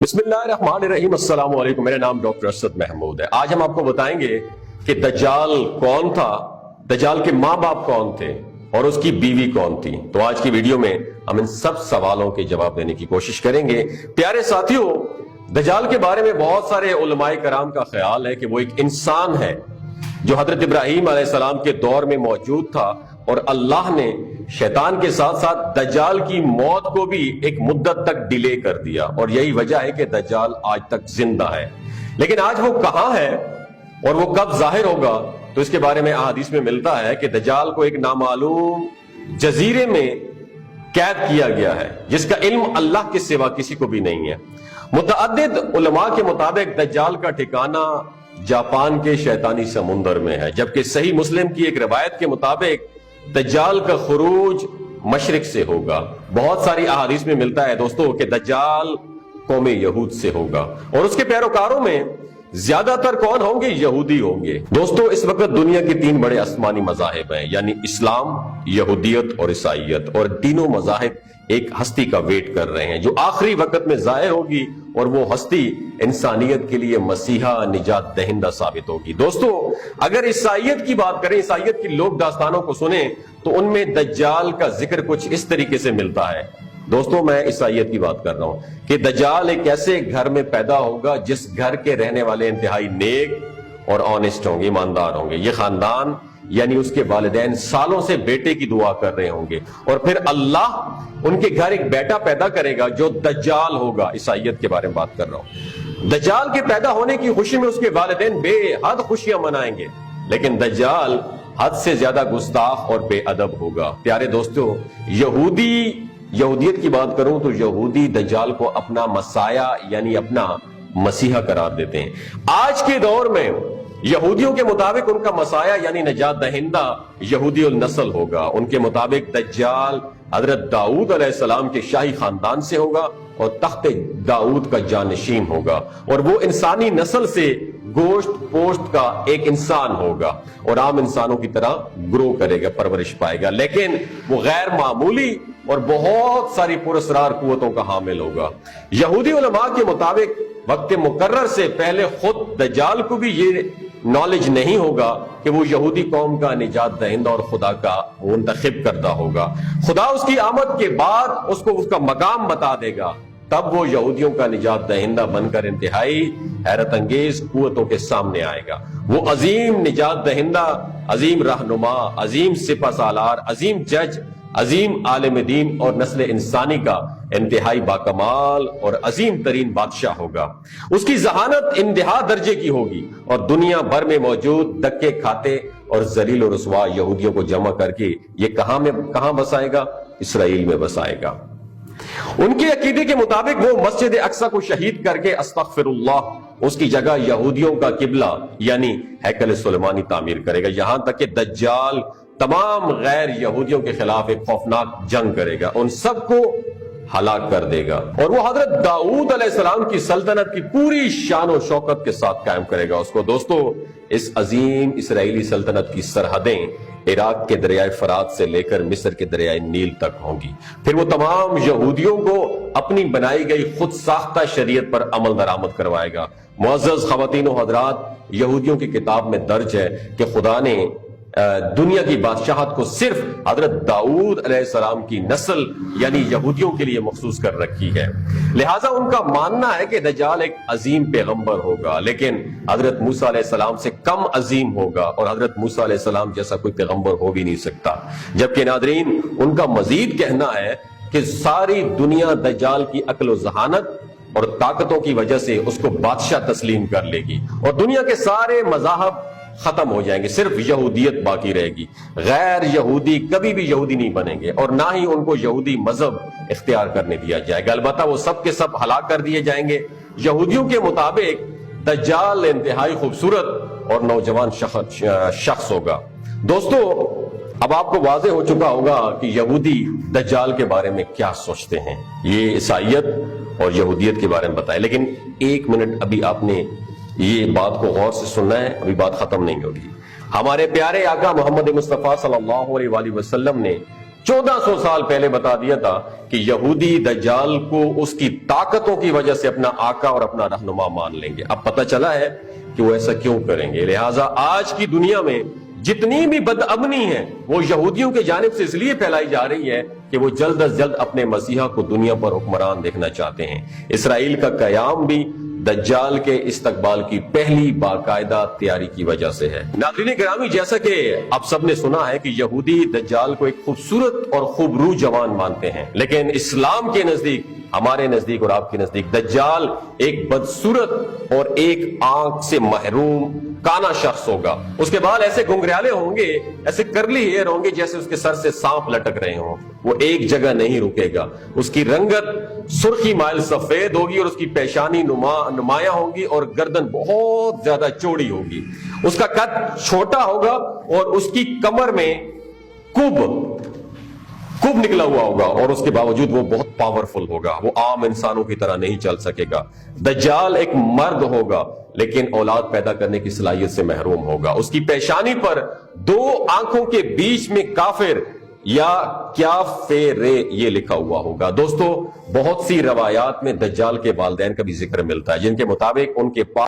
بسم اللہ الرحمن الرحیم، السلام علیکم۔ میرا نام ڈاکٹر اسد محمود ہے۔ آج ہم آپ کو بتائیں گے کہ دجال کون تھا، دجال کے ماں باپ کون تھے اور اس کی بیوی کون تھی۔ تو آج کی ویڈیو میں ہم ان سب سوالوں کے جواب دینے کی کوشش کریں گے۔ پیارے ساتھیوں، دجال کے بارے میں بہت سارے علماء کرام کا خیال ہے کہ وہ ایک انسان ہے جو حضرت ابراہیم علیہ السلام کے دور میں موجود تھا، اور اللہ نے شیطان کے ساتھ ساتھ دجال کی موت کو بھی ایک مدت تک ڈیلے کر دیا، اور یہی وجہ ہے کہ دجال آج تک زندہ ہے۔ لیکن آج وہ کہاں ہے اور وہ کب ظاہر ہوگا، تو اس کے بارے میں احادیث میں ملتا ہے کہ دجال کو ایک نامعلوم جزیرے میں قید کیا گیا ہے جس کا علم اللہ کے سوا کسی کو بھی نہیں ہے۔ متعدد علماء کے مطابق دجال کا ٹھکانہ جاپان کے شیطانی سمندر میں ہے، جبکہ صحیح مسلم کی ایک روایت کے مطابق دجال کا خروج مشرق سے ہوگا۔ بہت ساری احادیث میں ملتا ہے دوستو کہ دجال قوم یہود سے ہوگا، اور اس کے پیروکاروں میں زیادہ تر کون ہوں گے؟ یہودی ہوں گے۔ دوستو، اس وقت دنیا کے تین بڑے آسمانی مذاہب ہیں، یعنی اسلام، یہودیت اور عیسائیت، اور تینوں مذاہب ایک ہستی کا ویٹ کر رہے ہیں جو آخری وقت میں ظاہر ہوگی، اور وہ ہستی انسانیت کے لیے مسیحا نجات دہندہ ثابت ہوگی۔ دوستو، اگر عیسائیت کی بات کریں، عیسائیت کی لوک داستانوں کو سنیں تو ان میں دجال کا ذکر کچھ اس طریقے سے ملتا ہے۔ دوستو، میں عیسائیت کی بات کر رہا ہوں کہ دجال ایک ایسے گھر میں پیدا ہوگا جس گھر کے رہنے والے انتہائی نیک اور آنےسٹ ہوں گے، ایماندار ہوں گے۔ یہ خاندان یعنی اس کے والدین سالوں سے بیٹے کی دعا کر رہے ہوں گے، اور پھر اللہ ان کے گھر ایک بیٹا پیدا کرے گا جو دجال ہوگا۔ عیسائیت کے بارے میں بات کر رہا ہوں۔ دجال کے پیدا ہونے کی خوشی میں اس کے والدین بے حد خوشیاں منائیں گے، لیکن دجال حد سے زیادہ گستاخ اور بے ادب ہوگا۔ پیارے دوستو، یہودیت کی بات کروں تو یہودی دجال کو اپنا مسیح یعنی اپنا مسیحا قرار دیتے ہیں۔ آج کے دور میں یہودیوں کے مطابق ان کا مسیح یعنی نجات دہندہ یہودی النسل ہوگا۔ ان کے مطابق دجال حضرت داؤد علیہ السلام کے شاہی خاندان سے ہوگا اور تخت داؤد کا جانشین ہوگا، اور وہ انسانی نسل سے گوشت پوشت کا ایک انسان ہوگا اور عام انسانوں کی طرح گرو کرے گا، پرورش پائے گا، لیکن وہ غیر معمولی اور بہت ساری پراسرار قوتوں کا حامل ہوگا۔ یہودی علماء کے مطابق وقت مقرر سے پہلے خود دجال کو بھی یہ نالج نہیں ہوگا کہ وہ یہودی قوم کا نجات دہندہ اور خدا کا منتخب کردہ ہوگا۔ خدا اس کی آمد کے بعد اس کو اس کا مقام بتا دے گا، تب وہ یہودیوں کا نجات دہندہ بن کر انتہائی حیرت انگیز قوتوں کے سامنے آئے گا۔ وہ عظیم نجات دہندہ، عظیم رہنما، عظیم سپہ سالار، عظیم جج، عظیم عالم دین اور نسل انسانی کا انتہائی باکمال اور عظیم ترین بادشاہ ہوگا۔ اس کی ذہانت انتہا درجے کی ہوگی، اور دنیا بھر میں موجود دکے کھاتے اور ذلیل و رسوا یہودیوں کو جمع کر کے یہ کہاں بسائے گا؟ اسرائیل میں بسائے گا۔ ان کے عقیدے کے مطابق وہ مسجد اقصی کو شہید کر کے استغفر اللہ اس کی جگہ یہودیوں کا قبلہ یعنی ہیکل سلیمانی تعمیر کرے گا، یہاں تک کہ دجال تمام غیر یہودیوں کے خلاف ایک خوفناک جنگ کرے گا، ان سب کو ہلاک کر دے گا، اور وہ حضرت داؤد علیہ السلام کی سلطنت کی پوری شان و شوکت کے ساتھ قائم کرے گا اس کو۔ دوستو، اس عظیم اسرائیلی سلطنت کی سرحدیں عراق کے دریائے فرات سے لے کر مصر کے دریائے نیل تک ہوں گی۔ پھر وہ تمام یہودیوں کو اپنی بنائی گئی خود ساختہ شریعت پر عمل درآمد کروائے گا۔ معزز خواتین و حضرات، یہودیوں کی کتاب میں درج ہے کہ خدا نے دنیا کی بادشاہت کو صرف حضرت داؤد علیہ السلام کی نسل یعنی یہودیوں کے لیے مخصوص کر رکھی ہے، لہٰذا ان کا ماننا ہے کہ دجال ایک عظیم پیغمبر ہوگا، لیکن حضرت موسیٰ علیہ السلام سے کم عظیم ہوگا، اور حضرت موسیٰ علیہ السلام جیسا کوئی پیغمبر ہو بھی نہیں سکتا۔ جبکہ ناظرین، ان کا مزید کہنا ہے کہ ساری دنیا دجال کی عقل و ذہانت اور طاقتوں کی وجہ سے اس کو بادشاہ تسلیم کر لے گی، اور دنیا کے سارے مذاہب ختم ہو جائیں گے، صرف یہودیت باقی رہے گی۔ غیر یہودی کبھی بھی یہودی نہیں بنیں گے، اور نہ ہی ان کو یہودی مذہب اختیار کرنے دیا جائے گا، البتہ وہ سب کے سب ہلاک کر دیے جائیں گے۔ یہودیوں کے مطابق دجال انتہائی خوبصورت اور نوجوان شخص ہوگا۔ دوستو، اب آپ کو واضح ہو چکا ہوگا کہ یہودی دجال کے بارے میں کیا سوچتے ہیں۔ یہ عیسائیت اور یہودیت کے بارے میں بتائے، لیکن ایک منٹ ابھی آپ نے یہ بات کو غور سے سننا ہے، ابھی بات ختم نہیں ہوگی۔ ہمارے پیارے آقا محمد مصطفیٰ صلی اللہ علیہ وآلہ وسلم نے 1400 سال پہلے بتا دیا تھا کہ یہودی دجال کو اس کی طاقتوں کی وجہ سے اپنا آقا اور اپنا رہنما مان لیں گے. اب پتہ چلا ہے کہ وہ ایسا کیوں کریں گے. لہٰذا آج کی دنیا میں جتنی بھی بد امنی ہے وہ یہودیوں کی جانب سے اس لیے پھیلائی جا رہی ہے کہ وہ جلد از جلد اپنے مسیحا کو دنیا پر حکمران دیکھنا چاہتے ہیں. اسرائیل کا قیام بھی دجال کے استقبال کی پہلی باقاعدہ تیاری کی وجہ سے ہے. ناظرین گرامی، جیسا کہ آپ سب نے سنا ہے کہ یہودی دجال کو ایک خوبصورت اور خوبرو جوان مانتے ہیں، لیکن اسلام کے نزدیک، ہمارے نزدیک اور آپ کے نزدیک دجال ایک بدصورت اور ایک آنکھ سے محروم کانا شخص ہوگا. اس کے بال ایسے گنگریالے ہوں گے، ایسے کرلی ہیئر ہوں گے جیسے اس کے سر سے سانپ لٹک رہے ہوں. وہ ایک جگہ نہیں رکے گا. اس کی رنگت سرخی مائل سفید ہوگی اور اس کی پیشانی نمایاں ہوگی اور گردن بہت زیادہ چوڑی ہوگی. اس کا قد چھوٹا ہوگا اور اس کی کمر میں کب نکلا ہوا ہوگا، اور اس کے باوجود وہ بہت پاورفل ہوگا. وہ عام انسانوں کی طرح نہیں چل سکے گا. دجال ایک مرد ہوگا لیکن اولاد پیدا کرنے کی صلاحیت سے محروم ہوگا. اس کی پیشانی پر 2 آنکھوں کے بیچ میں کافر یا کیا فیرے یہ لکھا ہوا ہوگا. دوستو، بہت سی روایات میں دجال کے والدین کا بھی ذکر ملتا ہے جن کے مطابق ان کے پاس